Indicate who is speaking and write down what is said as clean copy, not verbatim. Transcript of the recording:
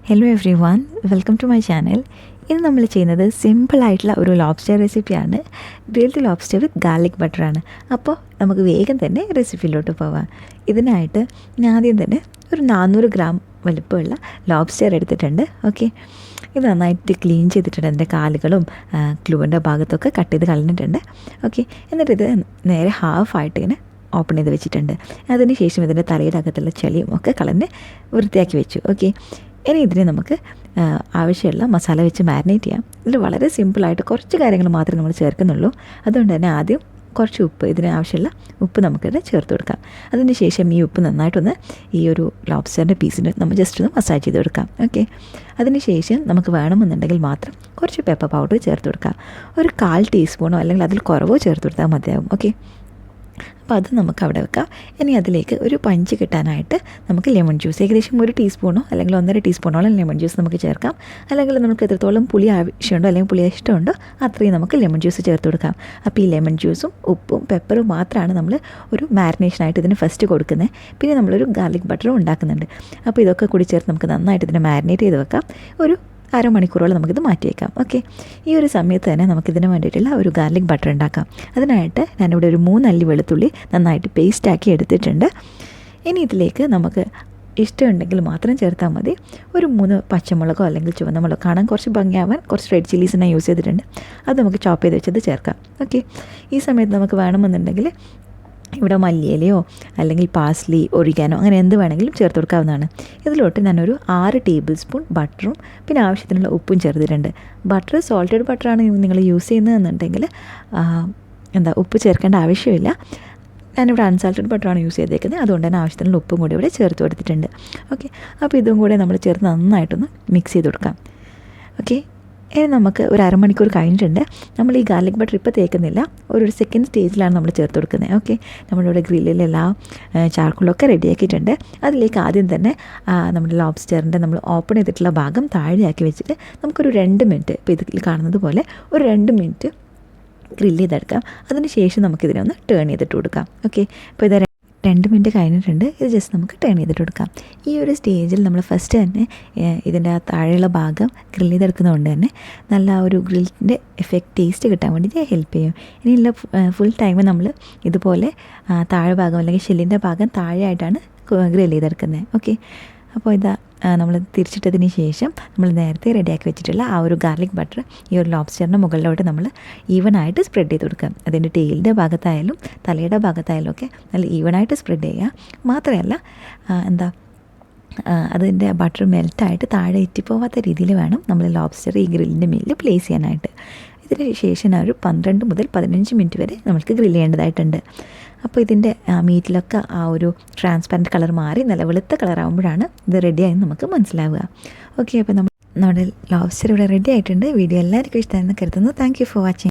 Speaker 1: Hello everyone, welcome to my channel. ഇന്ന് നമ്മൾ ചെയ്യുന്നത് സിമ്പിളായിട്ടുള്ള ഒരു ലോബ്സ്റ്റർ റെസിപ്പിയാണ്. ഗ്രിൽഡ് ലോബ്സ്റ്റർ വിത്ത് ഗാർലിക് ബട്ടറാണ്. അപ്പോൾ നമുക്ക് വേഗം തന്നെ റെസിപ്പിയിലോട്ട് പോവാം. ഇതിനായിട്ട് ഞാൻ ആദ്യം തന്നെ ഒരു 400 ഗ്രാം വലുപ്പമുള്ള ലോബ്സ്റ്റർ എടുത്തിട്ടുണ്ട്. ഓക്കെ, ഇത് നന്നായിട്ട് ക്ലീൻ ചെയ്തിട്ടുണ്ട്. അതിൻ്റെ കാലുകളും ക്ലൂവിൻ്റെ ഭാഗത്തൊക്കെ കട്ട് ചെയ്ത് കളഞ്ഞിട്ടുണ്ട്. ഓക്കെ, എന്നിട്ടിത് നേരെ ഹാഫായിട്ട് ഇങ്ങനെ ഓപ്പൺ ചെയ്ത് വെച്ചിട്ടുണ്ട്. അതിന് ശേഷം ഇതിൻ്റെ തലയുടെ അകത്തുള്ള ചെളിയും ഒക്കെ കളഞ്ഞ് വൃത്തിയാക്കി വെച്ചു. ഓക്കെ, ഇനി ഇതിനെ നമുക്ക് ആവശ്യമുള്ള മസാല വെച്ച് മാരിനേറ്റ് ചെയ്യാം. ഇതിൽ വളരെ സിമ്പിളായിട്ട് കുറച്ച് കാര്യങ്ങൾ മാത്രമേ നമ്മൾ ചേർക്കുന്നുള്ളൂ. അതുകൊണ്ട് തന്നെ ആദ്യം കുറച്ച് ഉപ്പ്, ഇതിന് ആവശ്യമുള്ള ഉപ്പ് നമുക്കിത് ചേർത്ത് കൊടുക്കാം. അതിന് ശേഷം ഈ ഉപ്പ് നന്നായിട്ടൊന്ന് ഈ ഒരു ലോബ്സ്റ്ററിൻ്റെ പീസിന് നമ്മൾ ജസ്റ്റ് ഒന്ന് മസാജ് ചെയ്ത് കൊടുക്കാം. ഓക്കെ, അതിന് ശേഷം നമുക്ക് വേണമെന്നുണ്ടെങ്കിൽ മാത്രം കുറച്ച് പെപ്പർ പൗഡർ ചേർത്ത് കൊടുക്കാം. ഒരു 1/4 ടീസ്പൂണോ അല്ലെങ്കിൽ അതിൽ കുറവോ ചേർത്ത് കൊടുത്താൽ മതിയാവും. ഓക്കെ, അപ്പോൾ അത് നമുക്ക് അവിടെ വെക്കാം. ഇനി അതിലേക്ക് ഒരു പഞ്ച് കിട്ടാനായിട്ട് നമുക്ക് ലെമൺ ജ്യൂസ് ഏകദേശം 1 ടീസ്പൂണോ അല്ലെങ്കിൽ 1.5 ടീസ്പൂണോളം ലെമൺ ജ്യൂസ് നമുക്ക് ചേർക്കാം. അല്ലെങ്കിൽ നമുക്ക് എത്രത്തോളം പുളി ആവശ്യമുണ്ടോ അല്ലെങ്കിൽ പുളി ഇഷ്ടമുണ്ടോ അത്രയും നമുക്ക് ലെമൺ ജ്യൂസ് ചേർത്ത് കൊടുക്കാം. അപ്പോൾ ഈ ലെമൺ ജ്യൂസും ഉപ്പും പെപ്പറും മാത്രമാണ് നമ്മൾ ഒരു മാരിനേഷനായിട്ട് ഇതിന് ഫസ്റ്റ് കൊടുക്കുന്നത്. പിന്നെ നമ്മളൊരു ഗാർലിക് ബട്ടറും ഉണ്ടാക്കുന്നുണ്ട്. അപ്പോൾ ഇതൊക്കെ കൂടി ചേർത്ത് നമുക്ക് നന്നായിട്ട് ഇതിനെ മാരിനേറ്റ് ചെയ്ത് വെക്കാം. ഒരു അരമണിക്കൂറോളം നമുക്കിത് മാറ്റി വയ്ക്കാം. ഓക്കെ, ഈ ഒരു സമയത്ത് തന്നെ നമുക്കിതിന് വേണ്ടിയിട്ടുള്ള ഒരു ഗാർലിക് ബട്ടർ ഉണ്ടാക്കാം. അതിനായിട്ട് ഞാനിവിടെ ഒരു 3 അല്ലി വെളുത്തുള്ളി നന്നായിട്ട് പേസ്റ്റാക്കി എടുത്തിട്ടുണ്ട്. ഇനി ഇതിലേക്ക് നമുക്ക് ഇഷ്ടമുണ്ടെങ്കിൽ മാത്രം ചേർത്താൽ മതി. ഒരു 3 പച്ചമുളകോ അല്ലെങ്കിൽ ചുവന്ന മുളകോ കാണാൻ കുറച്ച് ഭംഗിയാവാൻ കുറച്ച് റെഡ് ചില്ലീസിനെ യൂസ് ചെയ്തിട്ടുണ്ട്. അത് നമുക്ക് ചോപ്പ് ചെയ്ത് വെച്ചത് ചേർക്കാം. ഓക്കെ, ഈ സമയത്ത് നമുക്ക് വേണമെന്നുണ്ടെങ്കിൽ ഇവിടെ മല്ലിയിലയോ അല്ലെങ്കിൽ പാസ്ലി, ഒറിഗാനോ അങ്ങനെ എന്ത് വേണമെങ്കിലും ചേർത്ത് കൊടുക്കാവുന്നതാണ്. ഇതിലോട്ട് ഞാനൊരു 6 ടേബിൾ സ്പൂൺ ബട്ടറും പിന്നെ ആവശ്യത്തിനുള്ള ഉപ്പും ചേർത്തിട്ടുണ്ട്. ബട്ടർ സോൾട്ടഡ് ബട്ടറാണ് നിങ്ങൾ യൂസ് ചെയ്യുന്നതെന്നുണ്ടെങ്കിൽ ഉപ്പ് ചേർക്കേണ്ട ആവശ്യമില്ല. ഞാനിവിടെ അൺസാൾട്ടഡ് ബട്ടറാണ് യൂസ് ചെയ്തേക്കുന്നത്. അതുകൊണ്ട് തന്നെ ആവശ്യത്തിനുള്ള ഉപ്പും കൂടി ഇവിടെ ചേർത്ത് കൊടുത്തിട്ടുണ്ട്. ഓക്കെ, അപ്പോൾ ഇതും കൂടെ നമ്മൾ ചേർത്ത് നന്നായിട്ടൊന്ന് മിക്സ് ചെയ്ത് കൊടുക്കാം. ഓക്കെ, ഇനി നമുക്ക് ഒരു അരമണിക്കൂർ കഴിഞ്ഞിട്ടുണ്ട്. നമ്മൾ ഈ ഗാർലിക് ബട്ടർ ഇപ്പോൾ തേക്കുന്നില്ല, ഒരു സെക്കൻഡ് സ്റ്റേജിലാണ് നമ്മൾ ചേർത്ത് കൊടുക്കുന്നത്. ഓക്കെ, നമ്മളിവിടെ ഗ്രില്ലിലെല്ലാം ചാർക്കോളൊക്കെ റെഡിയാക്കിയിട്ടുണ്ട്. അതിലേക്ക് ആദ്യം തന്നെ നമ്മുടെ ലോബ്സ്റ്ററിൻ്റെ നമ്മൾ ഓപ്പൺ ചെയ്തിട്ടുള്ള ഭാഗം താഴെയാക്കി വെച്ചിട്ട് നമുക്കൊരു 2 മിനിറ്റ്, ഇപ്പോൾ ഇതിൽ കാണുന്നത് പോലെ ഒരു 2 മിനിറ്റ് ഗ്രില്ല് ചെയ്തെടുക്കാം. അതിന് ശേഷം നമുക്കിതിനെ ഒന്ന് ടേൺ ചെയ്തിട്ട് കൊടുക്കാം. ഓക്കെ, ഇപ്പോൾ ഇത് 2 മിനിറ്റ് കഴിഞ്ഞിട്ടുണ്ട്. ഇത് ജസ്റ്റ് നമുക്ക് ടേൺ ചെയ്തിട്ട് കൊടുക്കാം. ഈ ഒരു സ്റ്റേജിൽ നമ്മൾ ഫസ്റ്റ് തന്നെ ഇതിൻ്റെ താഴെയുള്ള ഭാഗം ഗ്രില്ല് ചെയ്തെടുക്കുന്നതുകൊണ്ട് തന്നെ നല്ല ഒരു ഗ്രില്ലിൻ്റെ ടേസ്റ്റ് കിട്ടാൻ വേണ്ടിയിട്ട് ഹെൽപ്പ് ചെയ്യും. ഇനിയുള്ള ഫുൾ ടൈം നമ്മൾ ഇതുപോലെ താഴെ ഭാഗം അല്ലെങ്കിൽ ഷെല്ലിൻ്റെ ഭാഗം താഴെയായിട്ടാണ് ഗ്രില്ല് ചെയ്തെടുക്കുന്നത്. ഓക്കെ, അപ്പോൾ ഇതാ നമ്മൾ തിരിച്ചിട്ടതിന് ശേഷം നമ്മൾ നേരത്തെ റെഡിയാക്കി വെച്ചിട്ടുള്ള ആ ഒരു ഗാർലിക് ബട്ടർ ഈ ഒരു ലോബ്സ്റ്ററിൻ്റെ മുകളിലോട്ട് നമ്മൾ ഈവനായിട്ട് സ്പ്രെഡ് ചെയ്ത് കൊടുക്കാം. അതിൻ്റെ ടെയിലിൻ്റെ ഭാഗത്തായാലും തലയുടെ ഭാഗത്തായാലും ഒക്കെ നല്ല ഈവനായിട്ട് സ്പ്രെഡ് ചെയ്യുക. മാത്രമല്ല അതിൻ്റെ ബട്ടർ മെൽറ്റായിട്ട് താഴെ എത്തിപ്പോവാത്ത രീതിയിൽ വേണം നമ്മൾ ലോബ്സ്റ്റർ ഈ ഗ്രില്ലിൻ്റെ മേലിൽ പ്ലേസ് ചെയ്യാനായിട്ട്. ഇതിന് ശേഷം ഒരു 12 മുതൽ 15 മിനിറ്റ് വരെ നമുക്ക് ഗ്രില്ല് ചെയ്യേണ്ടതായിട്ടുണ്ട്. അപ്പോൾ ഇതിൻ്റെ മീറ്റിലൊക്കെ ആ ഒരു ട്രാൻസ്പെറൻറ്റ് കളർ മാറി നല്ല വെളുത്ത കളറാകുമ്പോഴാണ് ഇത് റെഡിയായി നമുക്ക് മനസ്സിലാവുക. ഓക്കെ, അപ്പോൾ നമ്മുടെ ലോബ്സ്റ്റർ ഇവിടെ റെഡി ആയിട്ടുണ്ട്. വീഡിയോ എല്ലാവർക്കും ഇഷ്ടമാണെന്ന് കരുതുന്നു. Thank you for watching.